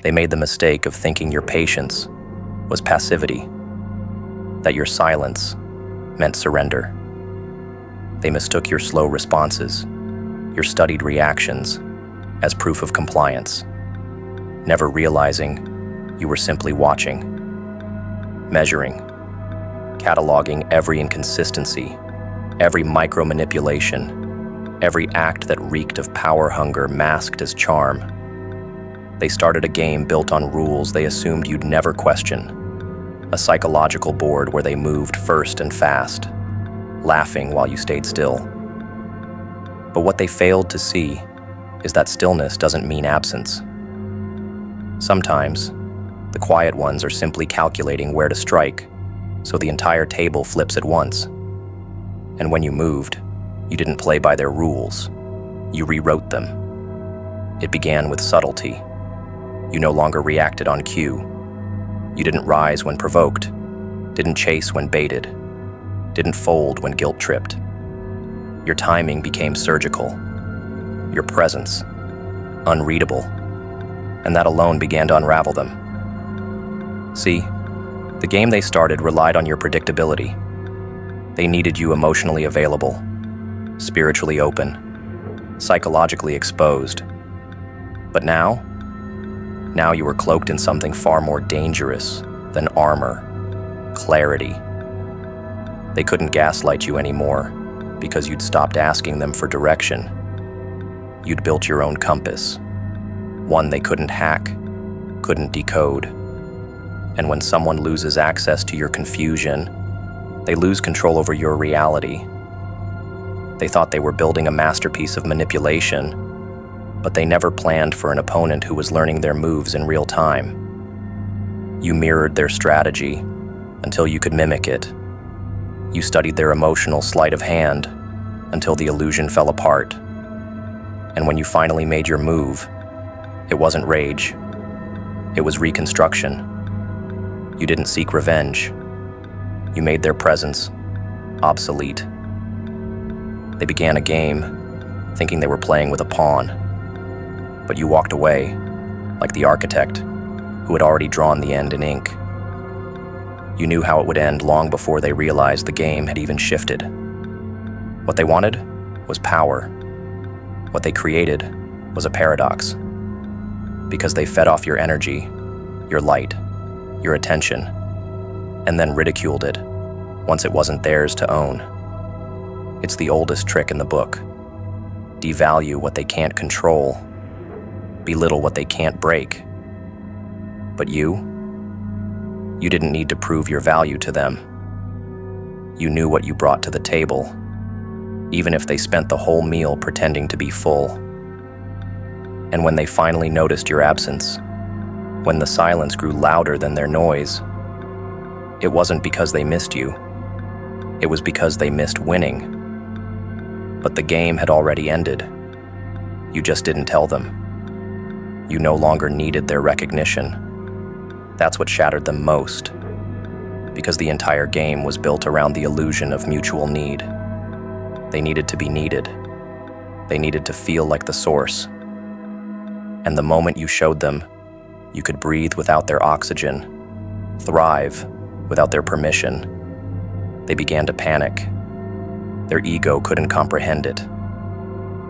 They made the mistake of thinking your patience was passivity, that your silence meant surrender. They mistook your slow responses, your studied reactions, as proof of compliance, never realizing you were simply watching, measuring, cataloging every inconsistency, every micro-manipulation, every act that reeked of power hunger masked as charm. They started a game built on rules they assumed you'd never question, a psychological board where they moved first and fast, laughing while you stayed still. But what they failed to see is that stillness doesn't mean absence. Sometimes, the quiet ones are simply calculating where to strike, so the entire table flips at once. And when you moved, you didn't play by their rules. You rewrote them. It began with subtlety. You no longer reacted on cue. You didn't rise when provoked, didn't chase when baited, didn't fold when guilt tripped. Your timing became surgical, your presence unreadable, and that alone began to unravel them. See, the game they started relied on your predictability. They needed you emotionally available, spiritually open, psychologically exposed. But now you were cloaked in something far more dangerous than armor, clarity. They couldn't gaslight you anymore because you'd stopped asking them for direction. You'd built your own compass, one they couldn't hack, couldn't decode. And when someone loses access to your confusion, they lose control over your reality. They thought they were building a masterpiece of manipulation, but they never planned for an opponent who was learning their moves in real time. You mirrored their strategy until you could mimic it. You studied their emotional sleight of hand until the illusion fell apart. And when you finally made your move, it wasn't rage. It was reconstruction. You didn't seek revenge. You made their presence obsolete. They began a game, thinking they were playing with a pawn. But you walked away, like the architect, who had already drawn the end in ink. You knew how it would end long before they realized the game had even shifted. What they wanted was power. What they created was a paradox. Because they fed off your energy, your light, your attention, and then ridiculed it once it wasn't theirs to own. It's the oldest trick in the book. Devalue what they can't control, belittle what they can't break. But you didn't need to prove your value to them. You knew what you brought to the table, even if they spent the whole meal pretending to be full. And when they finally noticed your absence, when the silence grew louder than their noise, it wasn't because they missed you. It was because they missed winning. But the game had already ended. You just didn't tell them. You no longer needed their recognition. That's what shattered them most, because the entire game was built around the illusion of mutual need. They needed to be needed. They needed to feel like the source. And the moment you showed them you could breathe without their oxygen, thrive without their permission, they began to panic. Their ego couldn't comprehend it.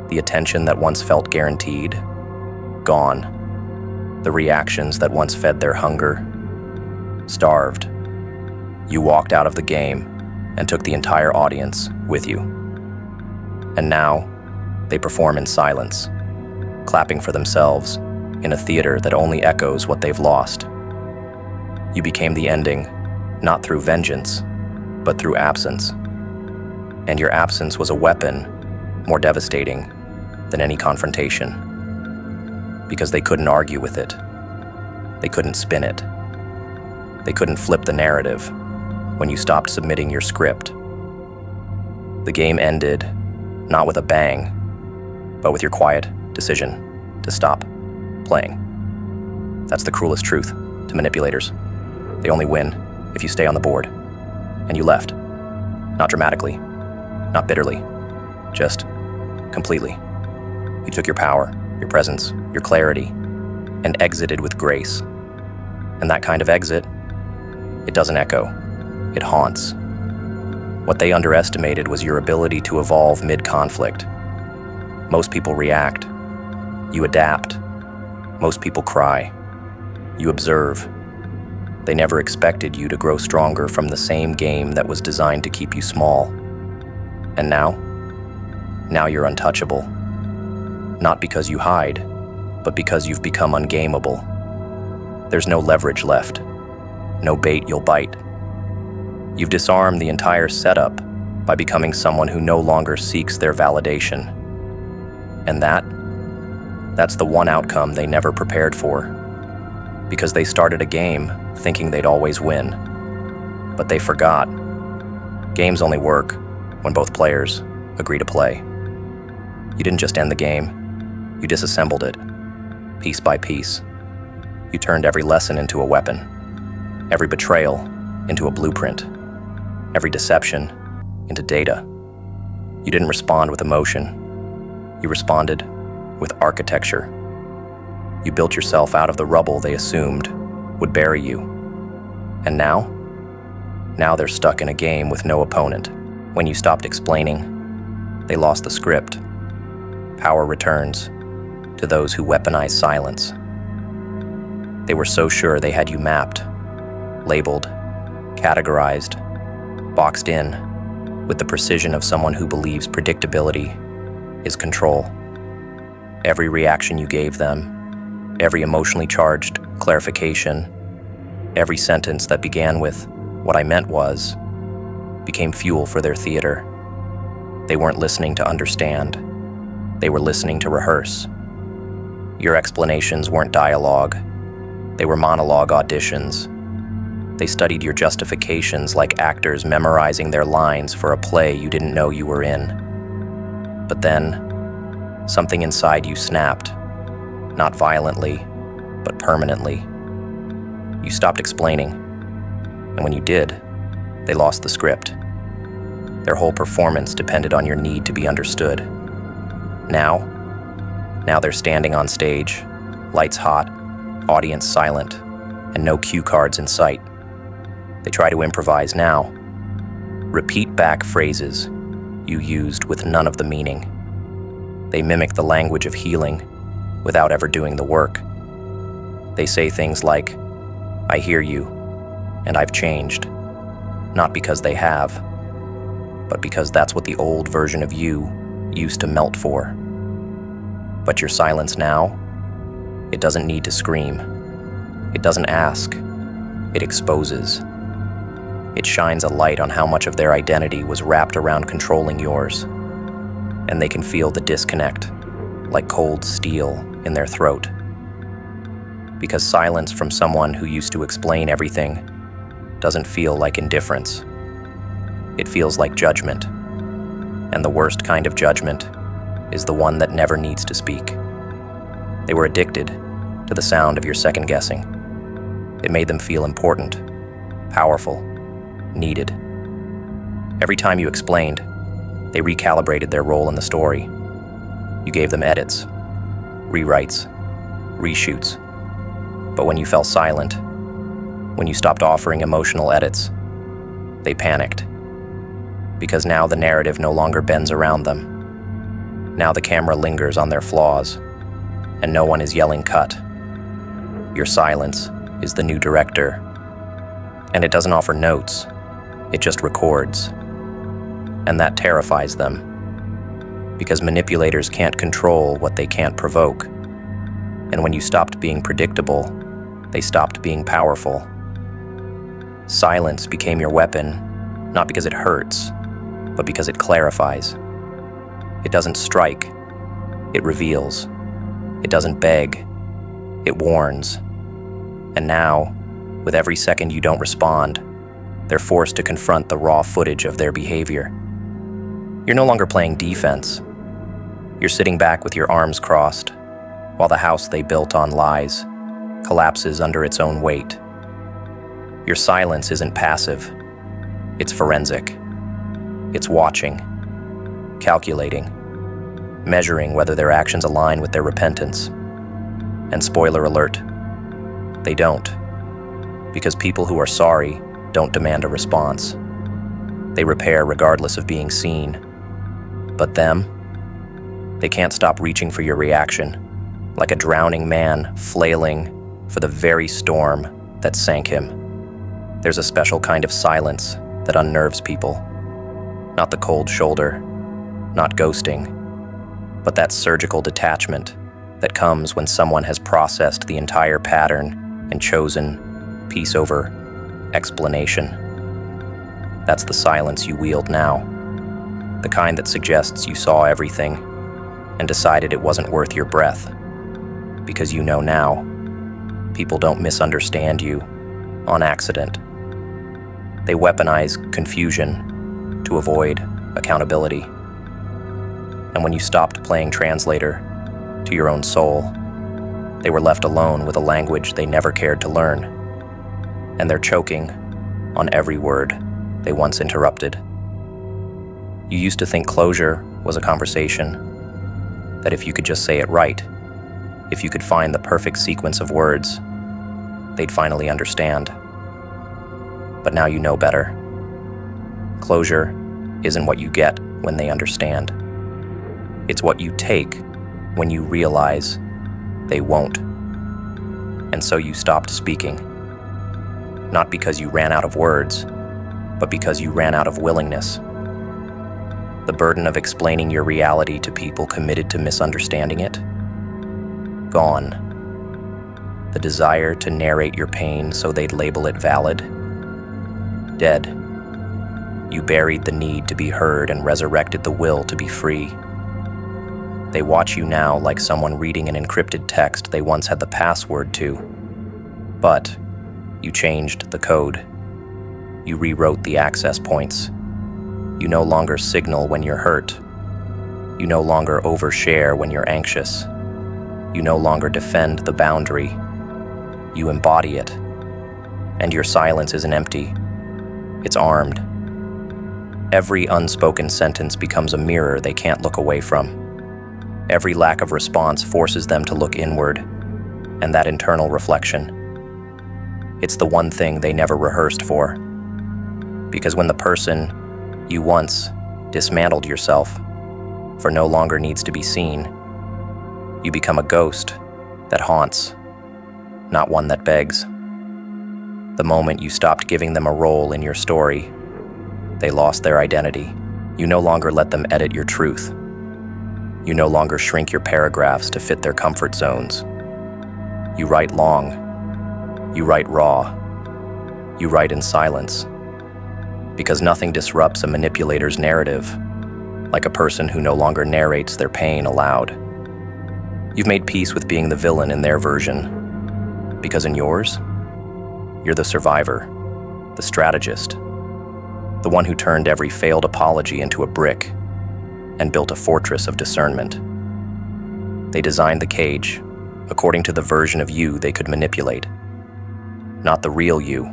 The attention that once felt guaranteed, gone. The reactions that once fed their hunger, starved. You walked out of the game and took the entire audience with you. And now, they perform in silence, clapping for themselves in a theater that only echoes what they've lost. You became the ending, not through vengeance, but through absence. And your absence was a weapon more devastating than any confrontation. Because they couldn't argue with it. They couldn't spin it. They couldn't flip the narrative when you stopped submitting your script. The game ended, not with a bang, but with your quiet decision to stop playing. That's the cruelest truth to manipulators. They only win if you stay on the board. And you left. Not dramatically, not bitterly, just completely. You took your power, your presence, your clarity, and exited with grace. And that kind of exit, it doesn't echo, it haunts. What they underestimated was your ability to evolve mid-conflict. Most people react. You adapt. Most people cry. You observe. They never expected you to grow stronger from the same game that was designed to keep you small. And now you're untouchable. Not because you hide, but because you've become ungameable. There's no leverage left. No bait you'll bite. You've disarmed the entire setup by becoming someone who no longer seeks their validation. And that's the one outcome they never prepared for. Because they started a game thinking they'd always win. But they forgot. Games only work when both players agree to play. You didn't just end the game, you disassembled it, piece by piece. You turned every lesson into a weapon, every betrayal into a blueprint, every deception into data. You didn't respond with emotion. You responded with architecture. You built yourself out of the rubble they assumed would bury you. And now they're stuck in a game with no opponent. When you stopped explaining, they lost the script. Power returns to those who weaponize silence. They were so sure they had you mapped, labeled, categorized, boxed in, with the precision of someone who believes predictability is control. Every reaction you gave them, every emotionally charged clarification, every sentence that began with, "What I meant was," became fuel for their theater. They weren't listening to understand. They were listening to rehearse. Your explanations weren't dialogue. They were monologue auditions. They studied your justifications like actors memorizing their lines for a play you didn't know you were in. But then, something inside you snapped, not violently, but permanently. You stopped explaining, and when you did, they lost the script. Their whole performance depended on your need to be understood. Now they're standing on stage, lights hot, audience silent, and no cue cards in sight. They try to improvise now. Repeat back phrases you used with none of the meaning. They mimic the language of healing without ever doing the work. They say things like, "I hear you, and I've changed," not because they have, but because that's what the old version of you used to melt for. But your silence now, it doesn't need to scream. It doesn't ask. It exposes. It shines a light on how much of their identity was wrapped around controlling yours. And they can feel the disconnect, like cold steel in their throat. Because silence from someone who used to explain everything doesn't feel like indifference. It feels like judgment. And the worst kind of judgment is the one that never needs to speak. They were addicted to the sound of your second guessing. It made them feel important, powerful, needed. Every time you explained, they recalibrated their role in the story. You gave them edits, rewrites, reshoots. But when you fell silent, when you stopped offering emotional edits, they panicked. Because now the narrative no longer bends around them. Now the camera lingers on their flaws, and no one is yelling cut. Your silence is the new director. And it doesn't offer notes, it just records. And that terrifies them. Because manipulators can't control what they can't provoke. And when you stopped being predictable, they stopped being powerful. Silence became your weapon, not because it hurts, but because it clarifies. It doesn't strike, it reveals. It doesn't beg, it warns. And now, with every second you don't respond, they're forced to confront the raw footage of their behavior. You're no longer playing defense. You're sitting back with your arms crossed, while the house they built on lies collapses under its own weight. Your silence isn't passive, it's forensic. It's watching, calculating, measuring whether their actions align with their repentance. And spoiler alert, they don't. Because people who are sorry don't demand a response. They repair regardless of being seen. But them, they can't stop reaching for your reaction, like a drowning man flailing for the very storm that sank him. There's a special kind of silence that unnerves people. Not the cold shoulder, not ghosting, but that surgical detachment that comes when someone has processed the entire pattern and chosen peace over explanation. That's the silence you wield now, the kind that suggests you saw everything and decided it wasn't worth your breath. Because you know now, people don't misunderstand you on accident. They weaponize confusion to avoid accountability. And when you stopped playing translator to your own soul, they were left alone with a language they never cared to learn. And they're choking on every word they once interrupted. You used to think closure was a conversation, that if you could just say it right, if you could find the perfect sequence of words, they'd finally understand. But now you know better. Closure isn't what you get when they understand. It's what you take when you realize they won't. And so you stopped speaking. Not because you ran out of words, but because you ran out of willingness. The burden of explaining your reality to people committed to misunderstanding it? Gone. The desire to narrate your pain so they'd label it valid? Dead. You buried the need to be heard and resurrected the will to be free. They watch you now like someone reading an encrypted text they once had the password to. But you changed the code. You rewrote the access points. You no longer signal when you're hurt. You no longer overshare when you're anxious. You no longer defend the boundary. You embody it. And your silence isn't empty. It's armed. Every unspoken sentence becomes a mirror they can't look away from. Every lack of response forces them to look inward, and that internal reflection, it's the one thing they never rehearsed for. Because when the person you once dismantled yourself for no longer needs to be seen, you become a ghost that haunts, not one that begs. The moment you stopped giving them a role in your story, they lost their identity. You no longer let them edit your truth. You no longer shrink your paragraphs to fit their comfort zones. You write long. You write raw. You write in silence. Because nothing disrupts a manipulator's narrative like a person who no longer narrates their pain aloud. You've made peace with being the villain in their version, because in yours, you're the survivor, the strategist, the one who turned every failed apology into a brick and built a fortress of discernment. They designed the cage according to the version of you they could manipulate, not the real you,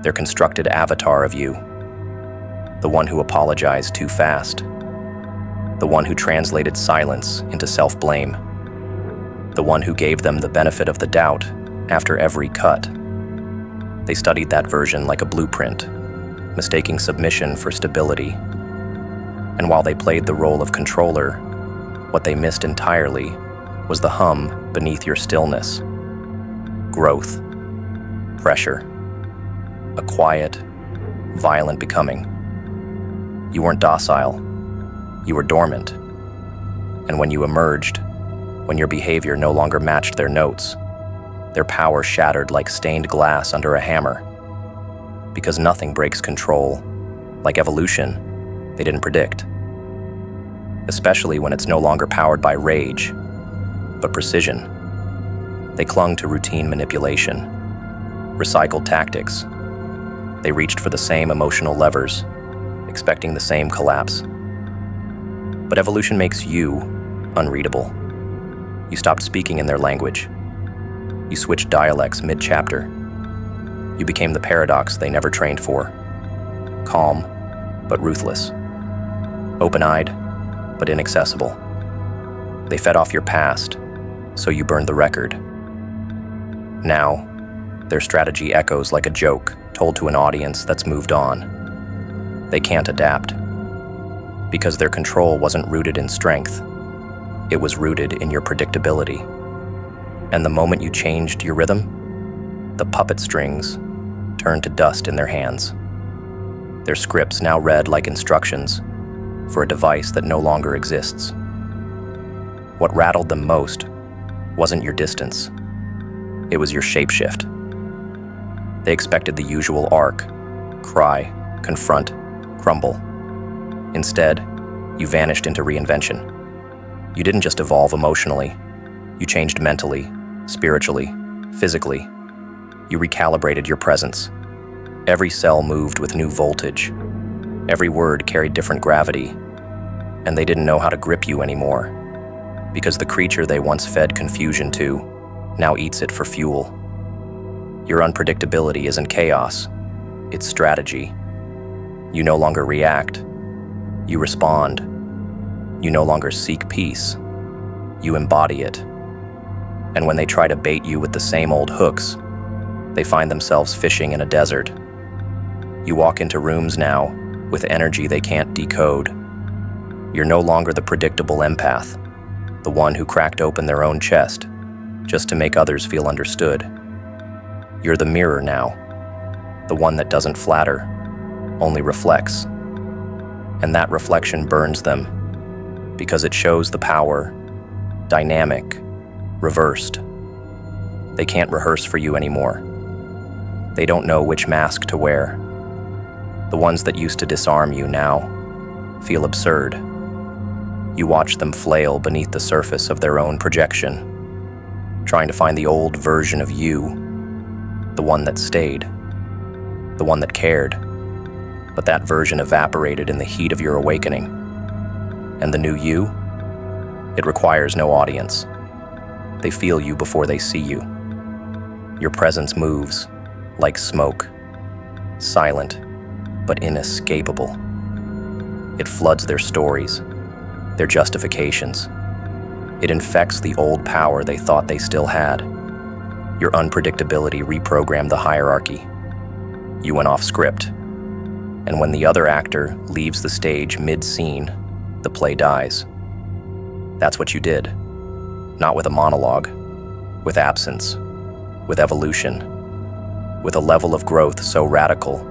their constructed avatar of you, the one who apologized too fast, the one who translated silence into self-blame, the one who gave them the benefit of the doubt after every cut. They studied that version like a blueprint, mistaking submission for stability. And while they played the role of controller, what they missed entirely was the hum beneath your stillness. Growth, pressure, a quiet, violent becoming. You weren't docile, you were dormant. And when you emerged, when your behavior no longer matched their notes, their power shattered like stained glass under a hammer. Because nothing breaks control, like evolution, they didn't predict. Especially when it's no longer powered by rage, but precision. They clung to routine manipulation, recycled tactics. They reached for the same emotional levers, expecting the same collapse. But evolution makes you unreadable. You stopped speaking in their language. You switched dialects mid-chapter. You became the paradox they never trained for. Calm, but ruthless. Open-eyed, but inaccessible. They fed off your past, so you burned the record. Now, their strategy echoes like a joke told to an audience that's moved on. They can't adapt, because their control wasn't rooted in strength. It was rooted in your predictability. And the moment you changed your rhythm, the puppet strings turned to dust in their hands. Their scripts now read like instructions for a device that no longer exists. What rattled them most wasn't your distance. It was your shapeshift. They expected the usual arc: cry, confront, crumble. Instead, you vanished into reinvention. You didn't just evolve emotionally. You changed mentally, spiritually, physically. You recalibrated your presence. Every cell moved with new voltage. Every word carried different gravity. And they didn't know how to grip you anymore, because the creature they once fed confusion to now eats it for fuel. Your unpredictability isn't chaos, it's strategy. You no longer react. You respond. You no longer seek peace. You embody it. And when they try to bait you with the same old hooks, they find themselves fishing in a desert. You walk into rooms now with energy they can't decode. You're no longer the predictable empath, the one who cracked open their own chest just to make others feel understood. You're the mirror now, the one that doesn't flatter, only reflects. And that reflection burns them, because it shows the power, dynamic, reversed. They can't rehearse for you anymore. They don't know which mask to wear. The ones that used to disarm you now feel absurd. You watch them flail beneath the surface of their own projection, trying to find the old version of you, the one that stayed, the one that cared. But that version evaporated in the heat of your awakening. And the new you? It requires no audience. They feel you before they see you. Your presence moves like smoke, silent but inescapable. It floods their stories, their justifications. It infects the old power they thought they still had. Your unpredictability reprogrammed the hierarchy. You went off script. And when the other actor leaves the stage mid-scene, the play dies. That's what you did. Not with a monologue, with absence, with evolution, with a level of growth so radical,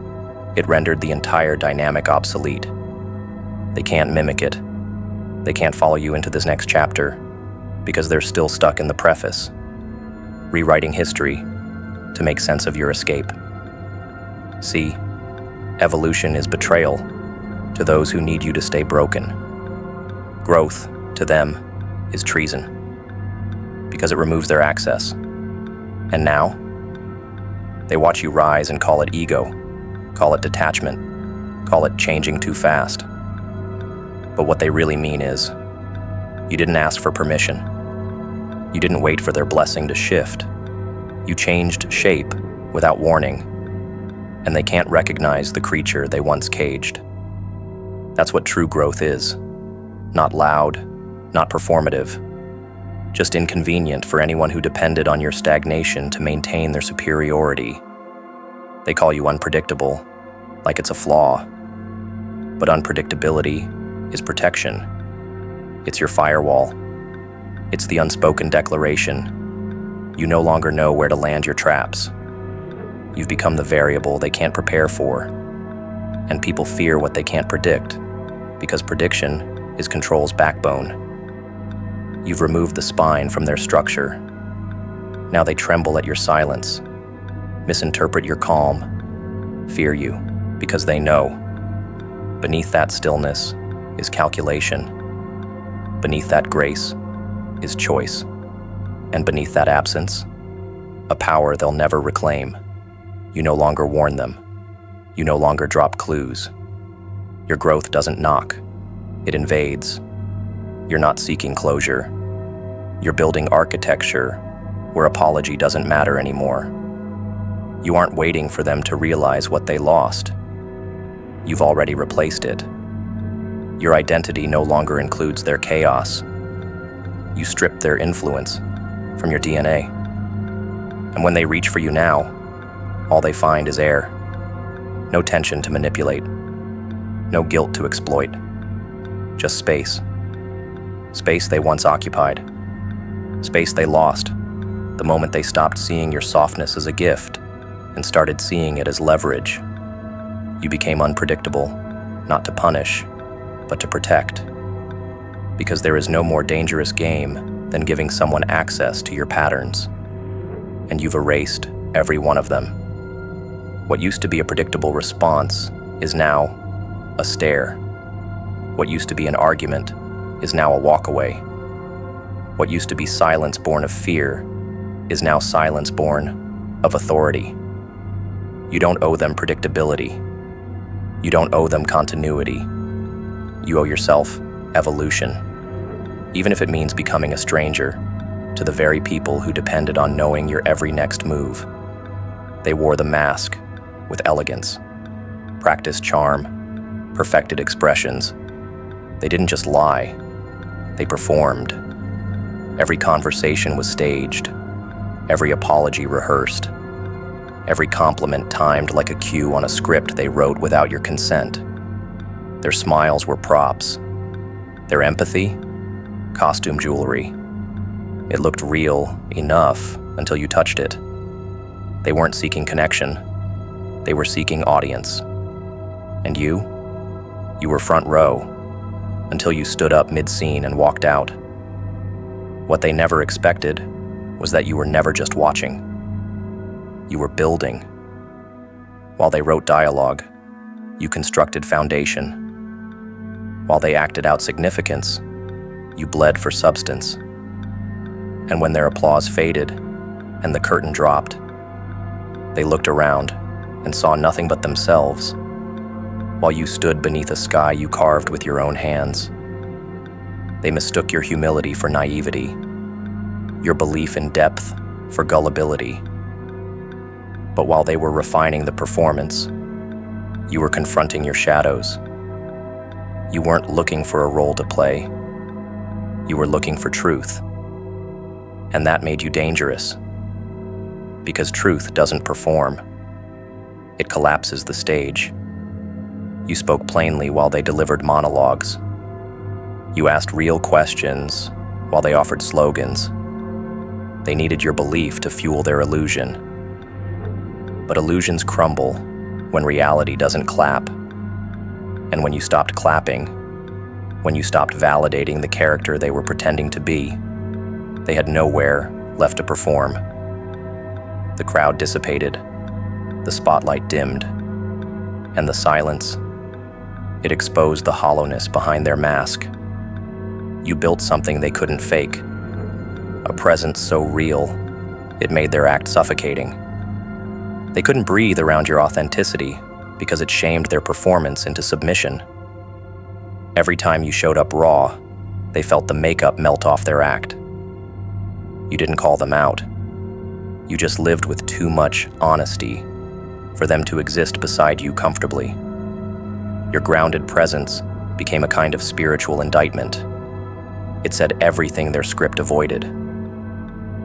it rendered the entire dynamic obsolete. They can't mimic it. They can't follow you into this next chapter, because they're still stuck in the preface, rewriting history to make sense of your escape. See, evolution is betrayal to those who need you to stay broken. Growth, to them, is treason, because it removes their access. And now, they watch you rise and call it ego, call it detachment, call it changing too fast. But what they really mean is, you didn't ask for permission. You didn't wait for their blessing to shift. You changed shape without warning, and they can't recognize the creature they once caged. That's what true growth is. Not loud, not performative, just inconvenient for anyone who depended on your stagnation to maintain their superiority. They call you unpredictable, like it's a flaw. But unpredictability is protection. It's your firewall. It's the unspoken declaration. You no longer know where to land your traps. You've become the variable they can't prepare for. And people fear what they can't predict, because prediction is control's backbone. You've removed the spine from their structure. Now they tremble at your silence, misinterpret your calm, fear you, because they know. Beneath that stillness is calculation. Beneath that grace is choice. And beneath that absence, a power they'll never reclaim. You no longer warn them. You no longer drop clues. Your growth doesn't knock. It invades. You're not seeking closure. You're building architecture where apology doesn't matter anymore. You aren't waiting for them to realize what they lost. You've already replaced it. Your identity no longer includes their chaos. You stripped their influence, from your DNA. And when they reach for you now, all they find is air. No tension to manipulate. No guilt to exploit. Just space. Space they once occupied. Space they lost the moment they stopped seeing your softness as a gift and started seeing it as leverage. You became unpredictable, not to punish, but to protect. Because there is no more dangerous game than giving someone access to your patterns. And you've erased every one of them. What used to be a predictable response is now a stare. What used to be an argument is now a walkaway. What used to be silence born of fear is now silence born of authority. You don't owe them predictability. You don't owe them continuity. You owe yourself evolution, even if it means becoming a stranger to the very people who depended on knowing your every next move. They wore the mask with elegance, practiced charm, perfected expressions. They didn't just lie, they performed. Every conversation was staged, every apology rehearsed, every compliment timed like a cue on a script they wrote without your consent. Their smiles were props. Their empathy, costume jewelry. It looked real enough until you touched it. They weren't seeking connection. They were seeking audience. And you were front row until you stood up mid-scene and walked out. What they never expected was that you were never just watching. You were building. While they wrote dialogue, you constructed foundation. While they acted out significance, you bled for substance. And when their applause faded and the curtain dropped, they looked around and saw nothing but themselves, while you stood beneath a sky you carved with your own hands. They mistook your humility for naivety, your belief in depth for gullibility. But while they were refining the performance, you were confronting your shadows. You weren't looking for a role to play. You were looking for truth. And that made you dangerous. Because truth doesn't perform. It collapses the stage. You spoke plainly while they delivered monologues. You asked real questions while they offered slogans. They needed your belief to fuel their illusion. But illusions crumble when reality doesn't clap. And when you stopped clapping, when you stopped validating the character they were pretending to be, they had nowhere left to perform. The crowd dissipated, the spotlight dimmed, and the silence, it exposed the hollowness behind their mask. You built something they couldn't fake, a presence so real, it made their act suffocating. They couldn't breathe around your authenticity because it shamed their performance into submission. Every time you showed up raw, they felt the makeup melt off their act. You didn't call them out. You just lived with too much honesty for them to exist beside you comfortably. Your grounded presence became a kind of spiritual indictment. It said everything their script avoided.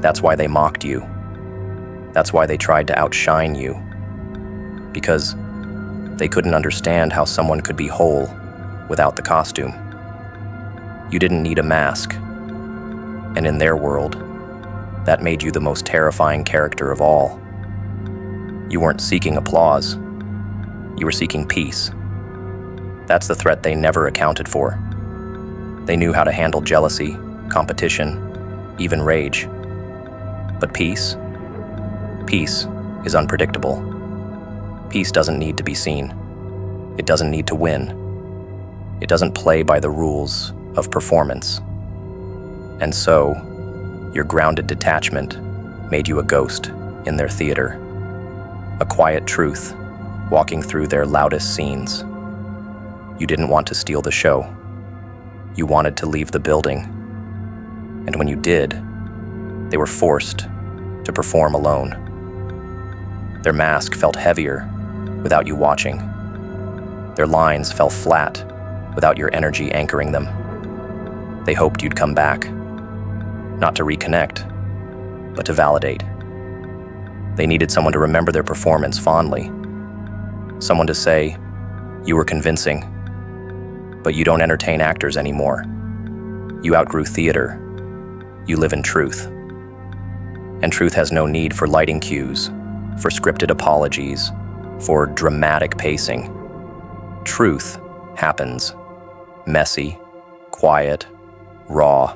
That's why they mocked you. That's why they tried to outshine you. Because they couldn't understand how someone could be whole without the costume. You didn't need a mask. And in their world, that made you the most terrifying character of all. You weren't seeking applause. You were seeking peace. That's the threat they never accounted for. They knew how to handle jealousy, competition, even rage. But peace? Peace is unpredictable. Peace doesn't need to be seen. It doesn't need to win. It doesn't play by the rules of performance. And so, your grounded detachment made you a ghost in their theater. A quiet truth walking through their loudest scenes. You didn't want to steal the show. You wanted to leave the building. And when you did, they were forced to perform alone. Their mask felt heavier without you watching. Their lines fell flat without your energy anchoring them. They hoped you'd come back, not to reconnect, but to validate. They needed someone to remember their performance fondly. Someone to say, "You were convincing, but you don't entertain actors anymore. You outgrew theater. You live in truth." And truth has no need for lighting cues, for scripted apologies, for dramatic pacing. Truth happens. Messy, quiet, raw.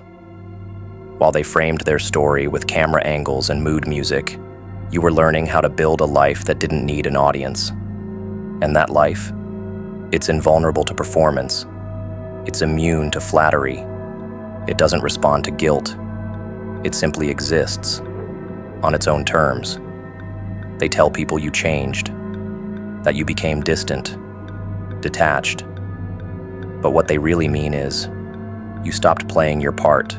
While they framed their story with camera angles and mood music, you were learning how to build a life that didn't need an audience. And that life, it's invulnerable to performance. It's immune to flattery. It doesn't respond to guilt. It simply exists, on its own terms. They tell people you changed, that you became distant, detached. But what they really mean is, you stopped playing your part.